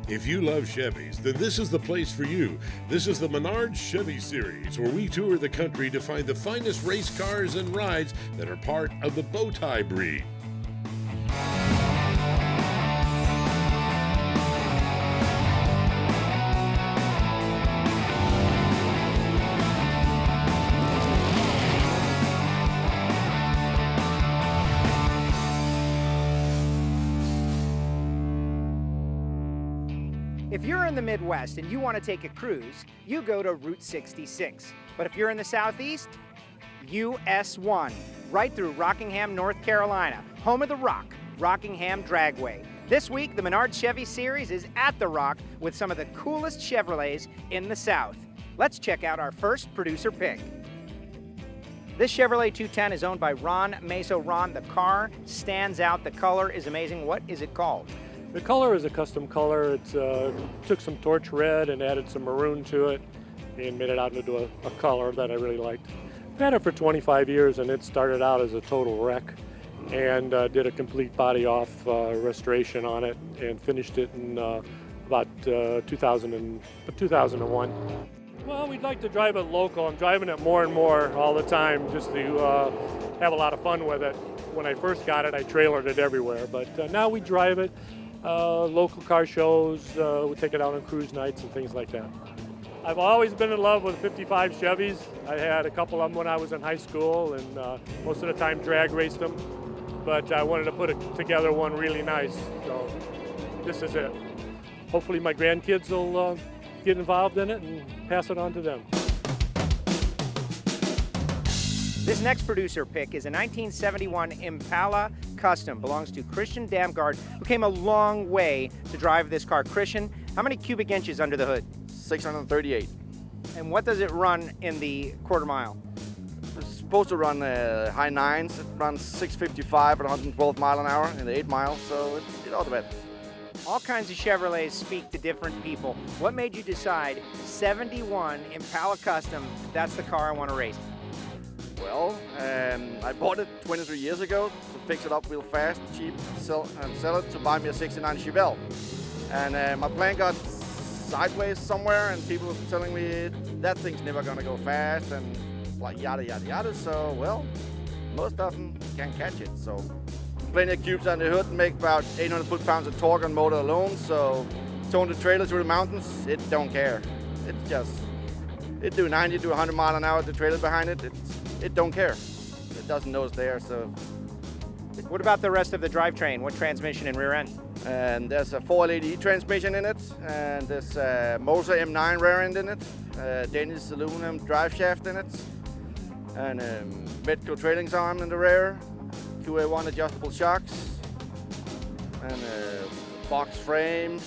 If you love Chevys, then this is the place for you. This is the Menards Chevy Series, where we tour the country to find the finest race cars and rides that are part of the bow tie breed. If you're in the Midwest and you want to take a cruise, you go to Route 66. But if you're in the Southeast, US 1, right through Rockingham, North Carolina, home of the Rock, Rockingham Dragway. This week, the Menards Chevy Series is at the Rock with some of the coolest Chevrolets in the South. Let's check out our first producer pick. This Chevrolet 210 is owned by Ron Meso. Ron, the car stands out. The color is amazing. What is it called? The color is a custom color. It took some torch red and added some maroon to it and made it out into a color that I really liked. I've had it for 25 years and it started out as a total wreck, and did a complete body off restoration on it and finished it in about 2001. Well, we'd like to drive it local. I'm driving it more and more all the time just to have a lot of fun with it. When I first got it, I trailered it everywhere, but now we drive it. Local car shows, we take it out on cruise nights and things like that. I've always been in love with 55 Chevys. I had a couple of them when I was in high school, and most of the time drag raced them. But I wanted to put together one really nice, so this is it. Hopefully my grandkids will get involved in it and pass it on to them. This next producer pick is a 1971 Impala Custom. Belongs to Christian Damgard, who came a long way to drive this car. Christian, how many cubic inches under the hood? 638. And what does it run in the quarter mile? It's supposed to run high nines. It runs 655 at 112 mile an hour in the 8 miles, so it ought to be. All kinds of Chevrolets speak to different people. What made you decide 71 Impala Custom, that's the car I want to race? Well, I bought it 23 years ago to fix it up real fast, cheap, sell it to buy me a 69 Chevy. And my plan got sideways somewhere, and people were telling me that thing's never gonna go fast and like yada yada yada. So, well, most of them can't catch it. So, plenty of cubes on the hood make about 800 foot-pounds of torque on motor alone. So, towing the trailer through the mountains, it don't care. It's just, it do 90 to 100 mile an hour. The trailer behind it, it don't care. It doesn't know it's there. So, what about the rest of the drivetrain? What transmission and rear end? And there's a 480E transmission in it, and there's a Moser M9 rear end in it, Danish aluminum drive shaft in it, and Metco trailing arm in the rear, QA1 adjustable shocks, and box frame,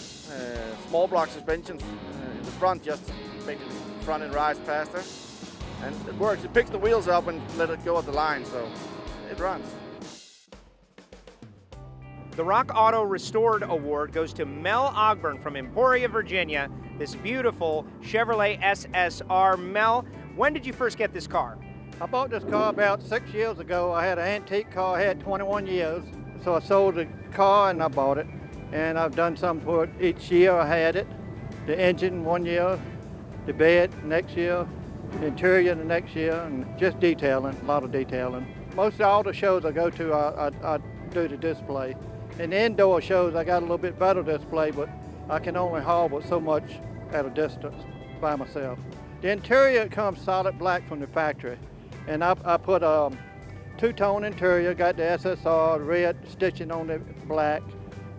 small block suspension in the front, just make the front end rise faster. And it works. It picks the wheels up and let it go at the line, so it runs. The Rock Auto Restored Award goes to Mel Ogburn from Emporia, Virginia. This beautiful Chevrolet SSR. Mel, when did you first get this car? I bought this car about 6 years ago. I had an antique car, I had 21 years. So I sold the car and I bought it. And I've done something for it each year I had it. The engine 1 year, the bed next year, the interior the next year, and just detailing, a lot of detailing. Most of all the shows I go to, I do the display. In the indoor shows, I got a little bit better display, but I can only haul with so much at a distance by myself. The interior comes solid black from the factory, and I put a two-tone interior, got the SSR red stitching on the black,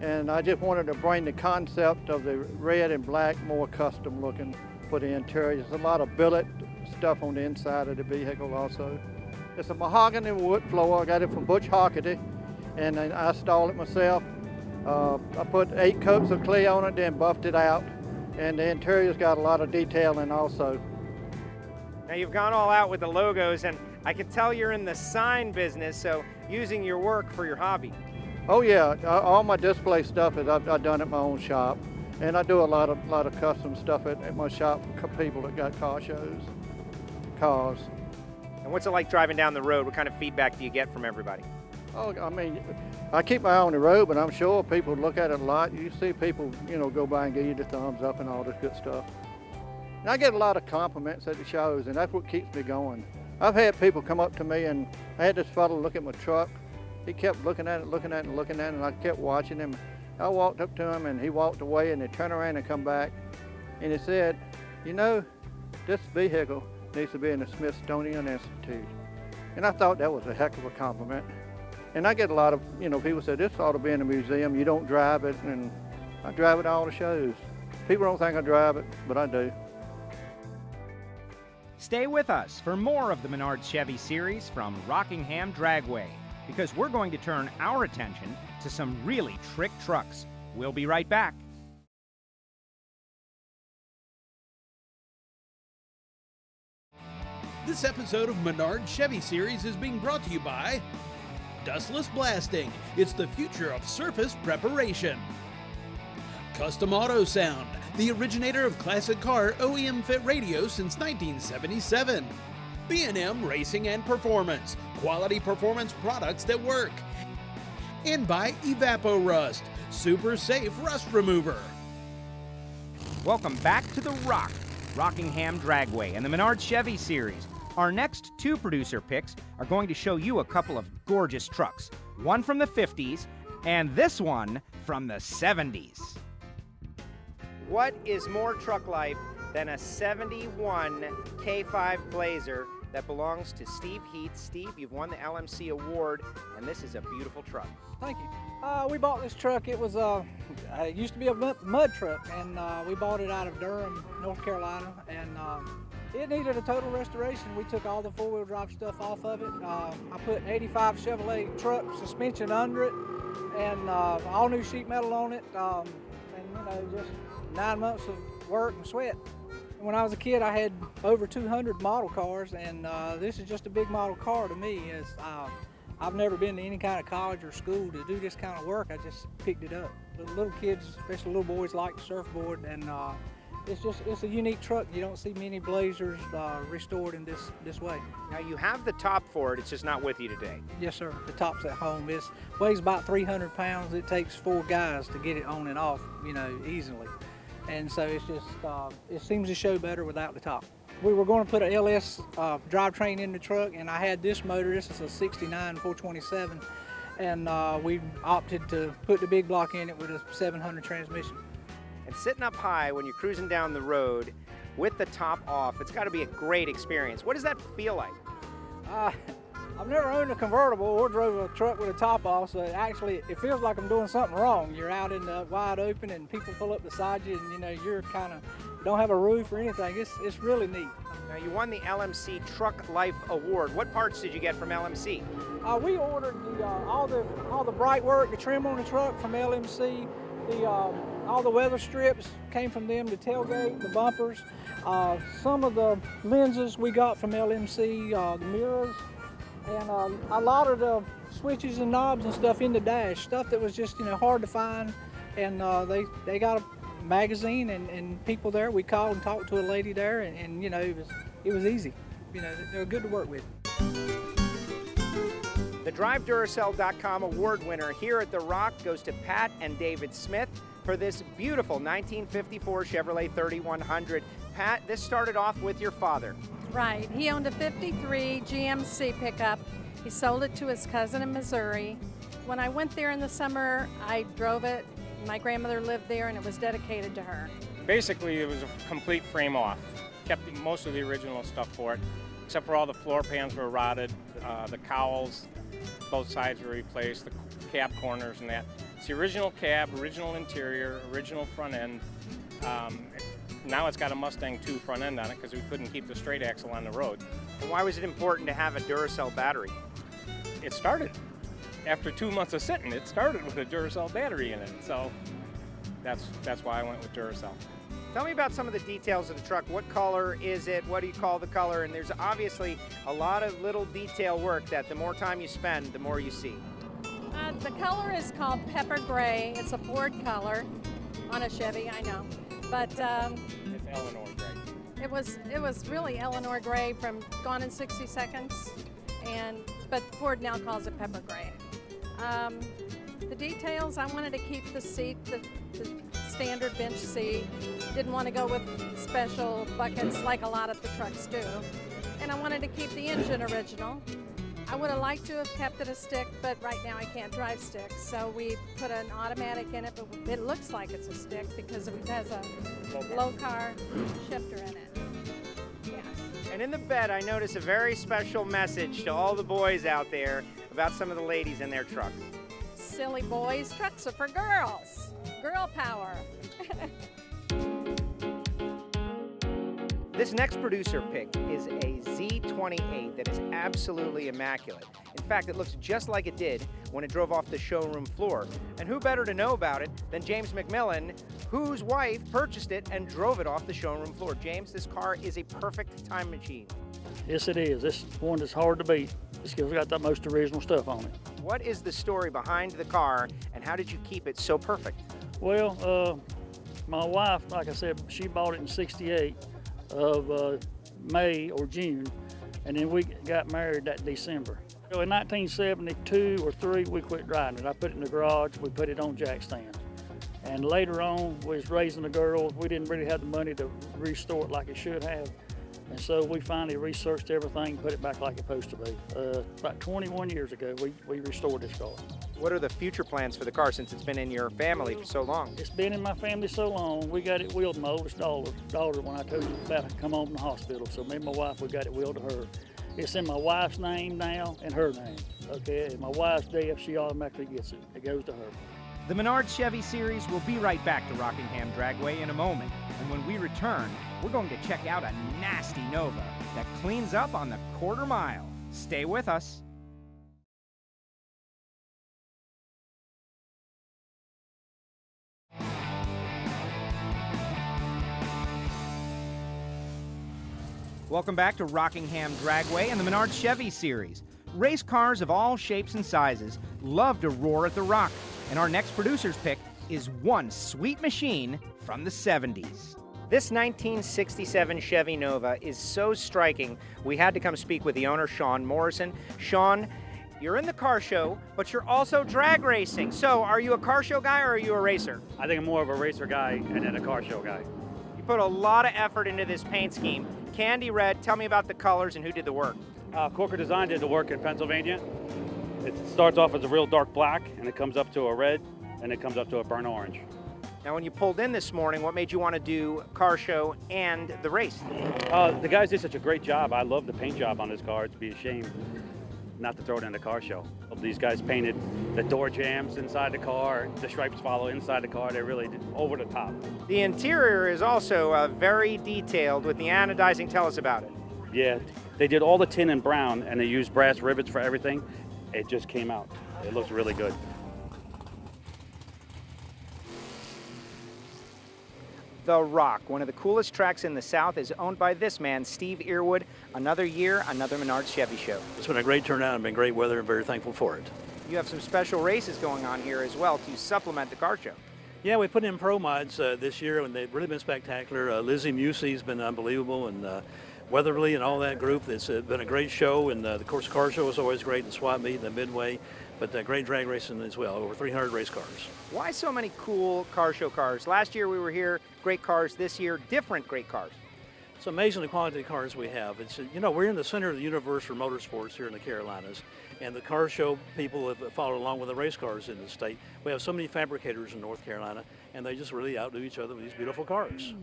and I just wanted to bring the concept of the red and black more custom looking for the interior. There's a lot of billet stuff on the inside of the vehicle also. It's a mahogany wood floor. I got it from Butch Hockaday, and I installed it myself. I put 8 coats of clay on it, then buffed it out, and the interior's got a lot of detailing also. Now you've gone all out with the logos, and I can tell you're in the sign business, so using your work for your hobby. Oh yeah, all my display stuff is I've done at my own shop, and I do a lot of custom stuff at my shop for people that got car shows, cars. And what's it like driving down the road? What kind of feedback do you get from everybody? Oh, I mean, I keep my eye on the road, but I'm sure people look at it a lot. You see people, go by and give you the thumbs up and all this good stuff. And I get a lot of compliments at the shows, and that's what keeps me going. I've had people come up to me, and I had this fellow look at my truck. He kept looking at it, and I kept watching him. I walked up to him, and he walked away, and he turned around and come back, and he said, this vehicle needs to be in the Smithsonian Institute. And I thought that was a heck of a compliment. And I get a lot of, people say, this ought to be in a museum. You don't drive it, and I drive it to all the shows. People don't think I drive it, but I do. Stay with us for more of the Menards Chevy series from Rockingham Dragway, because we're going to turn our attention to some really trick trucks. We'll be right back. This episode of Menards Chevy series is being brought to you by Dustless Blasting. It's the future of surface preparation. Custom Auto Sound, the originator of classic car OEM fit radio since 1977. B&M Racing and Performance, quality performance products that work. And by Evapo-Rust, super safe rust remover. Welcome back to The Rock, Rockingham Dragway, and the Menards Chevy series. Our next two producer picks are going to show you a couple of gorgeous trucks, one from the 50s and this one from the 70s. What is more truck life than a 71 K5 Blazer that belongs to Steve Heath? Steve, you've won the LMC award, and this is a beautiful truck. Thank you. We bought this truck. It was it used to be a mud truck, and we bought it out of Durham, North Carolina, and it needed a total restoration. We took all the four-wheel drive stuff off of it. I put 85 Chevrolet truck suspension under it, and all new sheet metal on it, and just 9 months of work and sweat. When I was a kid, I had over 200 model cars, and this is just a big model car to me. I've never been to any kind of college or school to do this kind of work. I just picked it up. The little kids, especially little boys, like to surfboard, and it's a unique truck. You don't see many Blazers restored in this way. Now you have the top for it, it's just not with you today. Yes, sir. The top's at home. It weighs about 300 pounds. It takes 4 guys to get it on and off, easily. And so it's just, it seems to show better without the top. We were going to put an LS drivetrain in the truck, and I had this motor. This is a 69 427, and we opted to put the big block in it with a 700 transmission. And sitting up high when you're cruising down the road with the top off, it's got to be a great experience. What does that feel like? I've never owned a convertible or drove a truck with a top off, so it feels like I'm doing something wrong. You're out in the wide open, and people pull up beside you, and you're you don't have a roof or anything. It's really neat. Now you won the LMC Truck Life Award. What parts did you get from LMC? We ordered all the bright work, the trim on the truck from LMC. All the weather strips came from them, the tailgate, the bumpers. Some of the lenses we got from LMC, the mirrors, and a lot of the switches and knobs and stuff in the dash, stuff that was just hard to find. And they got a magazine and people there. We called and talked to a lady there, and it was easy. They were good to work with. The DriveDuracell.com award winner here at The Rock goes to Pat and David Smith for this beautiful 1954 Chevrolet 3100. Pat, this started off with your father. Right. He owned a 53 GMC pickup. He sold it to his cousin in Missouri. When I went there in the summer, I drove it. My grandmother lived there, and it was dedicated to her. Basically, it was a complete frame off. Kept most of the original stuff for it, except for all the floor pans were rotted, the cowls, both sides were replaced, the cab corners and that. It's the original cab, original interior, original front end. Now it's got a Mustang 2 front end on it because we couldn't keep the straight axle on the road. And why was it important to have a Duracell battery? It started. After 2 months of sitting, it started with a Duracell battery in it. So that's why I went with Duracell. Tell me about some of the details of the truck. What color is it? What do you call the color? And there's obviously a lot of little detail work that the more time you spend, the more you see. The color is called pepper gray. It's a Ford color on a Chevy, I know. But It's Eleanor gray. it was really Eleanor gray from Gone in 60 Seconds, but Ford now calls it pepper gray. The details, I wanted to keep the seat, the standard bench seat. Didn't want to go with special buckets like a lot of the trucks do. And I wanted to keep the engine original. I would have liked to have kept it a stick, but right now I can't drive sticks. So we put an automatic in it, but it looks like it's a stick because it has a low car shifter in it. Yeah. And in the bed, I notice a very special message to all the boys out there about some of the ladies in their trucks. Silly boys, trucks are for girls. Girl power. This next producer pick is a Z28 that is absolutely immaculate. In fact, it looks just like it did when it drove off the showroom floor. And who better to know about it than James McMillan, whose wife purchased it and drove it off the showroom floor. James, this car is a perfect time machine. Yes, it is. This one is hard to beat. It's got the most original stuff on it. What is the story behind the car, and how did you keep it so perfect? Well, my wife, like I said, she bought it in '68 of May or June, and then we got married that December. So in 1972 or 3, we quit driving it. I put it in the garage. We put it on jack stand. And later on, we was raising the girls. We didn't really have the money to restore it like it should have. And so we finally researched everything, put it back like it's supposed to be. About 21 years ago, we restored this car. What are the future plans for the car since it's been in your family for so long? It's been in my family so long. We got it wheeled to my oldest daughter when I told you about to come home from the hospital. So me and my wife, we got it wheeled to her. It's in my wife's name now and her name. Okay, if my wife's dead, she automatically gets it. It goes to her. The Menards Chevy series will be right back to Rockingham Dragway in a moment. And when we return, we're going to check out a nasty Nova that cleans up on the quarter mile. Stay with us. Welcome back to Rockingham Dragway and the Menards Chevy series. Race cars of all shapes and sizes love to roar at the rock. And our next producer's pick is one sweet machine from the 70s. This 1967 Chevy Nova is so striking, we had to come speak with the owner, Sean Morrison. Sean, you're in the car show, but you're also drag racing. So are you a car show guy or are you a racer? I think I'm more of a racer guy and then a car show guy. You put a lot of effort into this paint scheme. Candy red, tell me about the colors and who did the work. Corker Design did the work in Pennsylvania. It starts off as a real dark black, and it comes up to a red, and it comes up to a burnt orange. Now, when you pulled in this morning, what made you want to do car show and the race? The guys did such a great job. I love the paint job on this car. It'd be a shame not to throw it in the car show. These guys painted the door jambs inside the car, the stripes follow inside the car. They really did over the top. The interior is also very detailed with the anodizing. Tell us about it. Yeah, they did all the tin and brown, and they used brass rivets for everything. It just came out. It looks really good. The Rock, one of the coolest tracks in the South, is owned by this man, Steve Earwood. Another year, another Menards Chevy show. It's been a great turnout and been great weather, and very thankful for it. You have some special races going on here as well to supplement the car show. Yeah, we put in pro mods this year, and they've really been spectacular. Lizzie Musey's been unbelievable, and Weatherly and all that group. It's been a great show, and of course, car show is always great, the swap meet, the Midway, but great drag racing as well, over 300 race cars. Why so many cool car show cars? Last year we were here, great cars. This year, different great cars. It's amazing the quality of cars we have. It's, you know, we're in the center of the universe for motorsports here in the Carolinas, and the car show people have followed along with the race cars in the state. We have so many fabricators in North Carolina, and they just really outdo each other with these beautiful cars.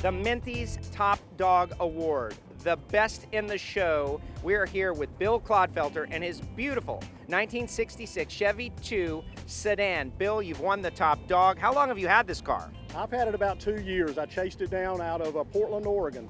The Minty's Top Dog Award, the best in the show. We are here with Bill Clodfelter and his beautiful 1966 Chevy 2 sedan. Bill, you've won the top dog. How long have you had this car? I've had it about 2 years. I chased it down out of Portland, Oregon.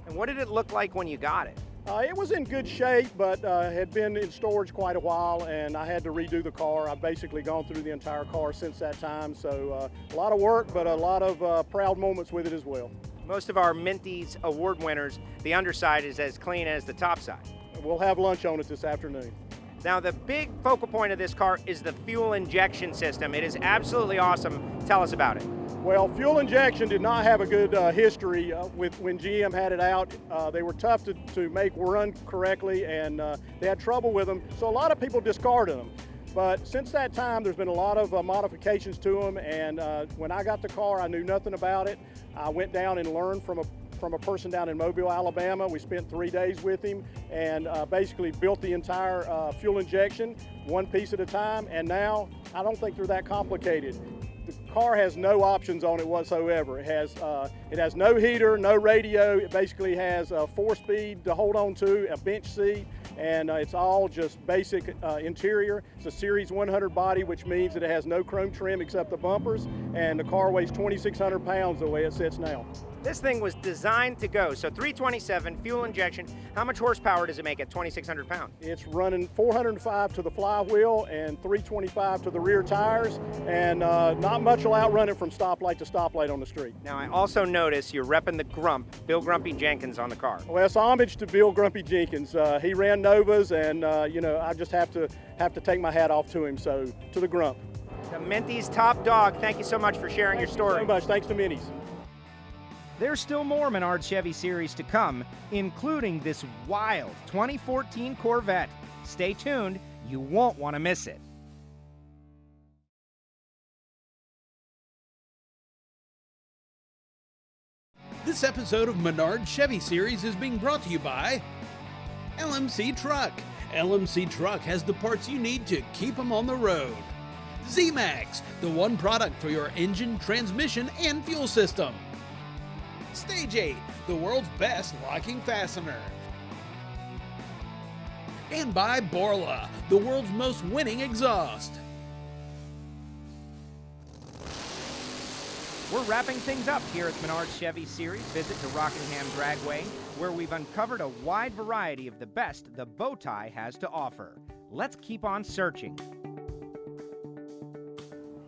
And what did it look like when you got it? It was in good shape, but had been in storage quite a while, and I had to redo the car. I've basically gone through the entire car since that time, so a lot of work, but a lot of proud moments with it as well. Most of our Minty's award winners, the underside is as clean as the top side. We'll have lunch on it this afternoon. Now, the big focal point of this car is the fuel injection system. It is absolutely awesome. Tell us about it. Well, fuel injection did not have a good history with when GM had it out. They were tough to make run correctly, and they had trouble with them, so a lot of people discarded them. But since that time, there's been a lot of modifications to them, and when I got the car, I knew nothing about it. I went down and learned from a person down in Mobile, Alabama. We spent 3 days with him and basically built the entire fuel injection one piece at a time, and now I don't think they're that complicated. The car has no options on it whatsoever. It has no heater, no radio. It basically has a 4-speed to hold on to, a bench seat, and it's all just basic interior. It's a Series 100 body, which means that it has no chrome trim except the bumpers, and the car weighs 2,600 pounds the way it sits now. This thing was designed to go. So 327, fuel injection. How much horsepower does it make at 2,600 pounds? It's running 405 to the flywheel and 325 to the rear tires, and not much will outrun it from stoplight to stoplight on the street. Now, I also notice you're repping the Grump, Bill Grumpy Jenkins, on the car. Well, it's homage to Bill Grumpy Jenkins. He ran Novas, and I just have to take my hat off to him. So to the Grump. The Minty's top dog. Thank you so much for sharing your story. Thank you so much. Thanks to Minnie's. There's still more Menards Chevy series to come, including this wild 2014 Corvette. Stay tuned, you won't want to miss it. This episode of Menards Chevy series is being brought to you by LMC Truck. LMC Truck has the parts you need to keep them on the road. Z-Max, the one product for your engine, transmission, and fuel system. Stage 8, the world's best locking fastener. And by Borla, the world's most winning exhaust. We're wrapping things up here at Menards Chevy series. Visit to Rockingham Dragway, where we've uncovered a wide variety of the best the Bowtie has to offer. Let's keep on searching.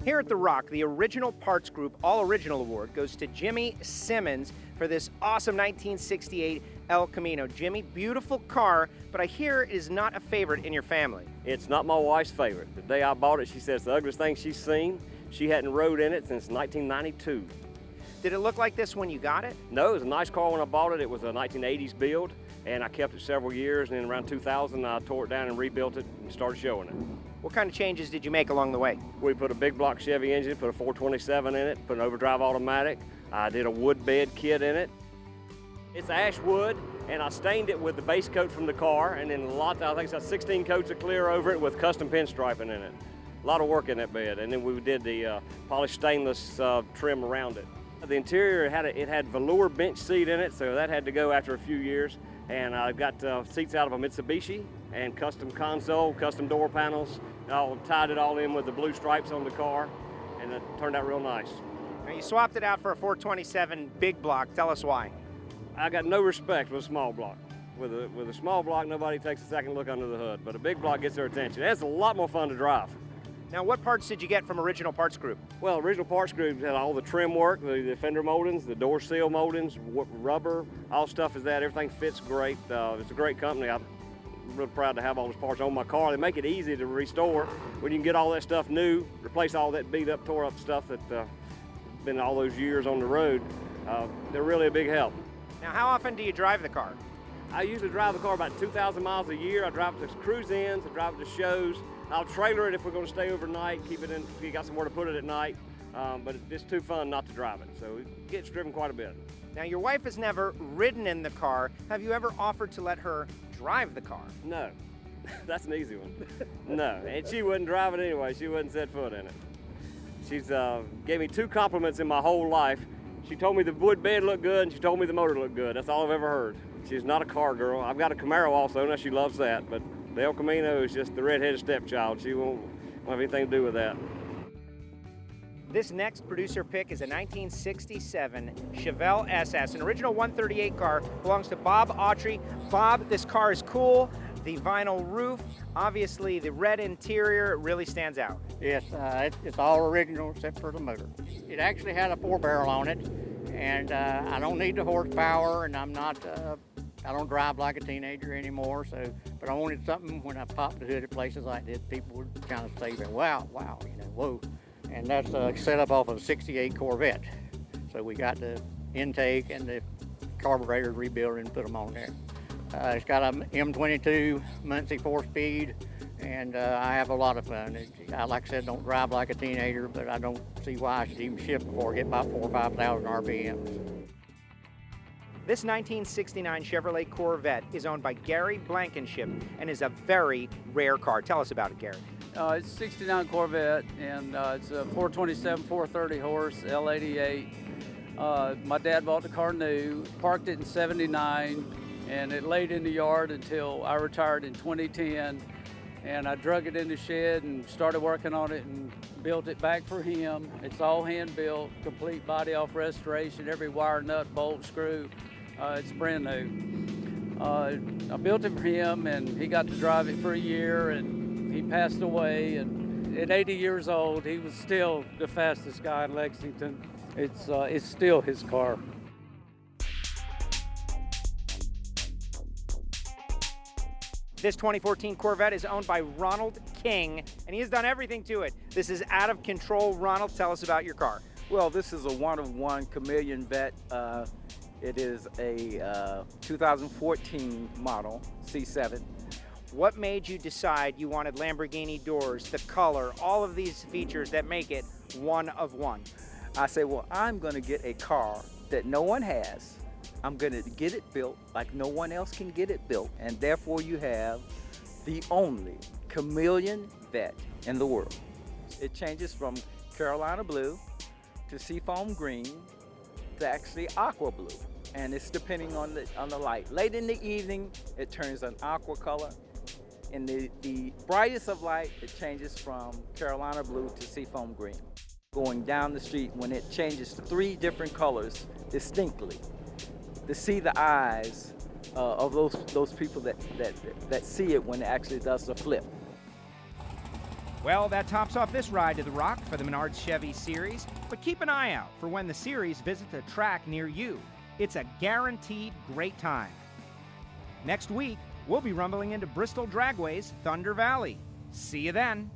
Here at The Rock, the Original Parts Group All Original Award goes to Jimmy Simmons for this awesome 1968 El Camino. Jimmy, beautiful car, but I hear it is not a favorite in your family. It's not my wife's favorite. The day I bought it, she said it's the ugliest thing she's seen. She hadn't rode in it since 1992. Did it look like this when you got it? No, it was a nice car when I bought it. It was a 1980s build, and I kept it several years, and then around 2000, I tore it down and rebuilt it and started showing it. What kind of changes did you make along the way? We put a big block Chevy engine, put a 427 in it, put an overdrive automatic. I did a wood bed kit in it. It's ash wood, and I stained it with the base coat from the car, and then I think it's got 16 coats of clear over it with custom pinstriping in it. A lot of work in that bed, and then we did the polished stainless trim around it. The interior, it had velour bench seat in it, so that had to go after a few years. And I got seats out of a Mitsubishi and custom console, custom door panels. I tied it all in with the blue stripes on the car, and it turned out real nice. Now you swapped it out for a 427 big block. Tell us why. I got no respect with a small block. With a small block, nobody takes a second look under the hood, but a big block gets their attention. It's a lot more fun to drive. Now, what parts did you get from Original Parts Group? Well, Original Parts Group had all the trim work, the fender moldings, the door seal moldings, rubber, all stuff is that. Everything fits great. It's a great company. I'm real proud to have all those parts on my car. They make it easy to restore when you can get all that stuff new, replace all that beat up, tore up stuff that's been all those years on the road. They're really a big help. Now, how often do you drive the car? I usually drive the car about 2,000 miles a year. I drive it to cruise-ins, I drive it to shows. I'll trailer it if we're going to stay overnight, keep it in, if you got somewhere to put it at night, but it's too fun not to drive it, so it gets driven quite a bit. Now, your wife has never ridden in the car. Have you ever offered to let her drive the car? No, that's an easy one. No, and she wouldn't drive it anyway. She wouldn't set foot in it. She's gave me 2 compliments in my whole life. She told me the wood bed looked good, and she told me the motor looked good. That's all I've ever heard. She's not a car girl. I've got a Camaro also, and she loves that, but the El Camino is just the red-headed stepchild. She won't have anything to do with that. This next producer pick is a 1967 Chevelle SS, an original 138 car, belongs to Bob Autry. Bob, this car is cool. The vinyl roof, obviously the red interior, it really stands out. Yes, it's all original except for the motor. It actually had a 4-barrel on it, and I don't need the horsepower, and I'm not, I don't drive like a teenager anymore, but I wanted something when I popped the hood at places like this, people would kind of say, wow, whoa. and that's set up off of a 68 Corvette. So we got the intake and the carburetor rebuilt and put them on there. It's got a M22 Muncie 4-speed, and I have a lot of fun. I, like I said, don't drive like a teenager, but I don't see why I should even shift before I get about 4,000 or 5,000 RPMs. This 1969 Chevrolet Corvette is owned by Gary Blankenship and is a very rare car. Tell us about it, Gary. It's a 69 Corvette, and it's a 427, 430 horse, L88. My dad bought the car new, parked it in '79, and it laid in the yard until I retired in 2010. And I drug it in the shed and started working on it and built it back for him. It's all hand built, complete body off restoration, every wire, nut, bolt, screw. It's brand new. I built it for him, and he got to drive it for a year, and he passed away. And at 80 years old, he was still the fastest guy in Lexington. It's still his car. This 2014 Corvette is owned by Ronald King, and he has done everything to it. This is out of control. Ronald, tell us about your car. Well, this is a one-of-one Chameleon Vet. It is a 2014 model, C7. What made you decide you wanted Lamborghini doors, the color, all of these features that make it one of one? I say, well, I'm going to get a car that no one has. I'm going to get it built like no one else can get it built, and therefore you have the only Chameleon Vet in the world. It changes from Carolina blue to seafoam green to actually aqua blue, and it's depending on the light. Late in the evening, it turns an aqua color. In the brightest of light, it changes from Carolina blue to seafoam green. Going down the street, when it changes to 3 different colors distinctly, to see the eyes of those people that see it when it actually does the flip. Well, that tops off this ride to the Rock for the Menards Chevy Series, but keep an eye out for when the series visits a track near you. It's a guaranteed great time. Next week, we'll be rumbling into Bristol Dragway's Thunder Valley. See you then.